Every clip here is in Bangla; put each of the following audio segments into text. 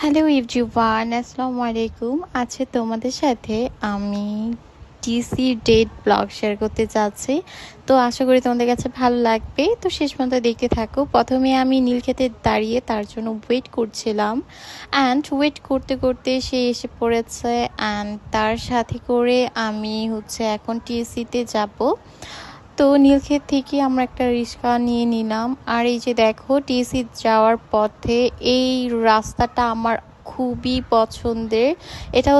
হ্যালো এভরিওয়ান, আসসালামু আলাইকুম। আজকে তোমাদের সাথে আমি টিসির ডেট ব্লগ শেয়ার করতে যাচ্ছি। তো আশা করি তোমাদের কাছে ভালো লাগবে। তো শেষ পর্যন্ত দেখতে থাকো। প্রথমে আমি নীলক্ষেতে দাঁড়িয়ে তার জন্য ওয়েট করছিলাম, অ্যান্ড ওয়েট করতে করতে সে এসে পড়েছে। অ্যান্ড তার সাথে করে আমি এখন টিএসসিতে যাব। তো নীলক্ষেত থেকে আমরা একটা রিক্সা নিয়ে নিলাম। আর এই যে দেখো, টিএসসি যাওয়ার পথে এই রাস্তাটা আমার খুবই পছন্দের। এটা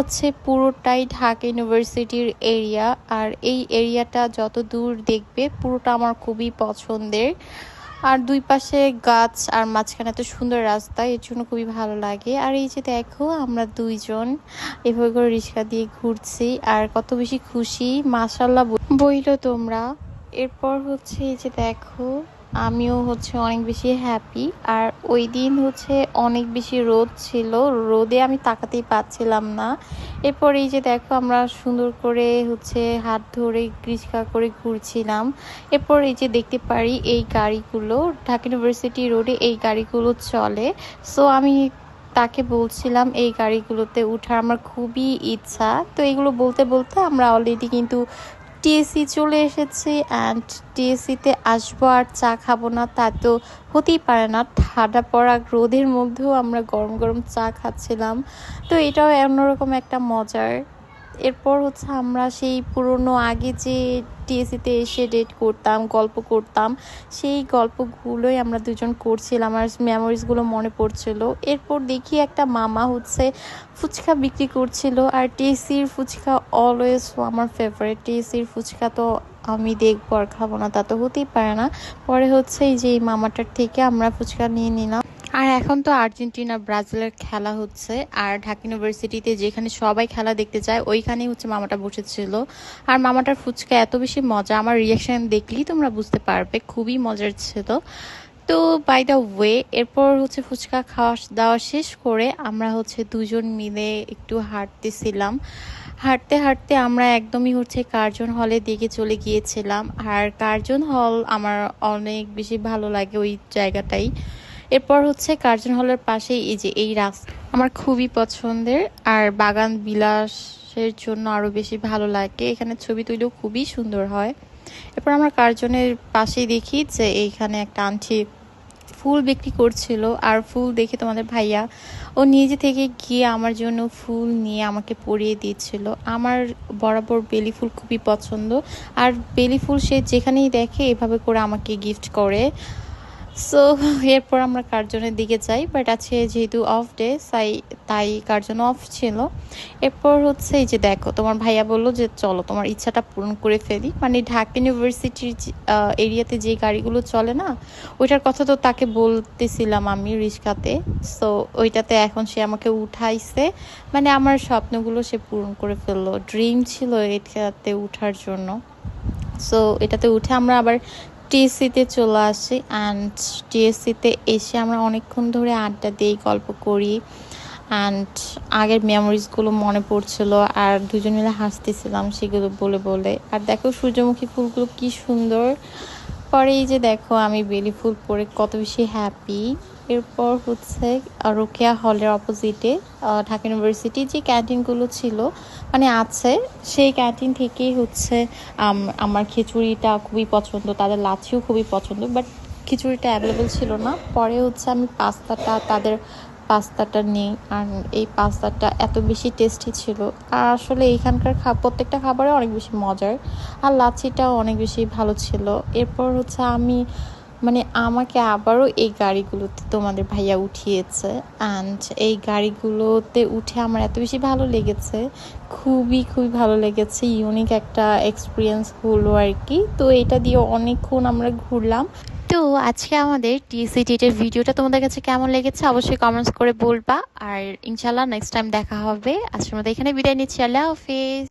পুরোটাই ঢাকা ইউনিভার্সিটির এরিয়া। আর এই এরিয়াটা যত দূর দেখবে পুরোটা আমার খুবই পছন্দের। আর দুই পাশে গাছ আর মাঝখানে এত সুন্দর রাস্তা, এর জন্য খুবই ভালো লাগে। আর এই যে দেখো, আমরা দুইজন এভাবে করে রিক্সা দিয়ে ঘুরছি আর কত বেশি খুশি, মাশাআল্লাহ বইলো তোমরা। এরপর এই যে দেখো, আমিও অনেক বেশি হ্যাপি। আর ওই দিন অনেক বেশি রোদ ছিল, রোদে আমি তাকাতেই পাচ্ছিলাম না। এরপর এই যে দেখো, আমরা সুন্দর করে হাত ধরে রিক্সা করে ঘুরছিলাম। এরপর এই যে দেখতে পারি এই গাড়িগুলো ঢাকা ইউনিভার্সিটি রোডে এই গাড়িগুলো চলে। সো আমি তাকে বলছিলাম এই গাড়িগুলোতে উঠার আমার খুবই ইচ্ছা। তো এগুলো বলতে বলতে আমরা অলরেডি কিন্তু টিএসসি চলে এসেছি। অ্যান্ড টিএসসিতে আসবো আর চা খাবো না তা তো হতেই পারে না। ঠান্ডা পড়া রোদের মধ্যেও আমরা গরম গরম চা খাচ্ছিলাম। তো এটাও অন্যরকম একটা মজার। এরপর আমরা সেই পুরনো আগে যে টিএসসিতে এসে ডেট করতাম, গল্প করতাম, সেই গল্পগুলোই আমরা দুজন করছিলাম আর মেমোরিজগুলো মনে পড়ছিল। এরপর দেখি একটা মামা ফুচকা বিক্রি করছিল। আর টিএসসির ফুচকা অলওয়েজ আমার ফেভারিট। টিএসসির ফুচকা তো আমি দেখবো আর খাবো না তা তো হতেই পারে না। পরে এই যে এই মামাটার থেকে আমরা ফুচকা নিয়ে নিলাম। আর এখন তো আর্জেন্টিনা ব্রাজিলের খেলা হচ্ছে। আর ঢাকা ইউনিভার্সিটিতে যেখানে সবাই খেলা দেখতে যায় ওইখানেই মামাটা বসেছিল। আর মামাটার ফুচকা এত বেশি মজা, আমার রিয়াকশন দেখলেই তোমরা বুঝতে পারবে, খুবই মজার ছিল। তো বাই দ্য ওয়ে, এরপর ফুচকা খাওয়া দাওয়া শেষ করে আমরা দুজন মিলে একটু হাঁটতেছিলাম। হাঁটতে হাঁটতে আমরা একদমই কার্জন হলের দিকে চলে গিয়েছিলাম। আর কার্জন হল আমার অনেক বেশি ভালো লাগে ওই জায়গাটাই। এরপর কার্জন হলের পাশে এই যে এই রাস্তা আমার খুবই পছন্দের। আর বাগান বিলাসের জন্য আরো বেশি ভালো লাগে, এখানে ছবি তুলেও খুবই সুন্দর হয়। এরপর আমরা কার্জনের পাশেই দেখি যে এইখানে একটা আন্টি ফুল বিক্রি করছিল। আর ফুল দেখে তোমাদের ভাইয়া ও নিজে থেকে গিয়ে আমার জন্য ফুল নিয়ে আমাকে পরিয়ে দিচ্ছিল। আমার বরাবর বেলি ফুল খুবই পছন্দ। আর বেলি ফুল সে যেখানেই দেখে এভাবে করে আমাকে গিফট করে। সো এরপর আমরা কার্জনের দিকে যাই, বাট আজকে যেহেতু অফ ডে তাই কার্জন অফ ছিল। এরপর এই যে দেখো, তোমার ভাইয়া বললো যে চলো তোমার ইচ্ছাটা পূরণ করে ফেলি। মানে ঢাকা ইউনিভার্সিটির এরিয়াতে যে গাড়িগুলো চলে না, ওইটার কথা তো তাকে বলতেছিলাম আমি রিক্সাতে। সো ওইটাতে এখন সে আমাকে উঠাইছে। মানে আমার স্বপ্নগুলো সে পূরণ করে ফেললো। ড্রিম ছিল এটাতে উঠার জন্য। সো এটাতে উঠে আমরা আবার টিএসসিতে চলে আসি। অ্যান্ড টিএসসিতে এসে আমরা অনেকক্ষণ ধরে আড্ডা দিই, গল্প করি। অ্যান্ড আগের মেমোরিজগুলো মনে পড়ছিল আর দুজন মিলে হাসতেছিলাম সেগুলো বলে বলে। আর দেখো সূর্যমুখী ফুলগুলো কি সুন্দর। পরে এই যে দেখো, আমি বেলি ফুল পরে কত বেশি হ্যাপি। এরপর রোকেয়া হলের অপোজিটে ঢাকা ইউনিভার্সিটি যে ক্যান্টিনগুলো ছিল মানে আছে, সেই ক্যান্টিন থেকেই আমার খিচুড়িটা খুবই পছন্দ, তাদের লাচিও খুবই পছন্দ। বাট খিচুড়িটা অ্যাভেলেবেল ছিল না। পরে আমি তাদের পাস্তাটা নিই। আর এই পাস্তাটা এত বেশি টেস্টি ছিল। আর আসলে এইখানকার প্রত্যেকটা খাবারে অনেক বেশি মজার। আর লাচিটাও অনেক বেশি ভালো ছিল। এরপর আমি আমাকে আবারও এই গাড়িগুলোতে তোমাদের ভাইয়া উঠিয়েছে। অ্যান্ড এই গাড়িগুলোতে উঠে আমার এত বেশি ভালো লেগেছে, খুবই খুবই ভালো লেগেছে। ইউনিক একটা এক্সপিরিয়েন্স হলো আর কি। তো এটা দিয়ে অনেকক্ষণ আমরা ঘুরলাম। তো আজকে আমাদের টিএসসি ডেটের ভিডিওটা তোমাদের কাছে কেমন লেগেছে অবশ্যই কমেন্টস করে বলবা। আর ইনশাল্লাহ নেক্সট টাইম দেখা হবে। আজকের মতো এখানে বিদায় নিচ্ছি। আল্লাহ হাফিজ।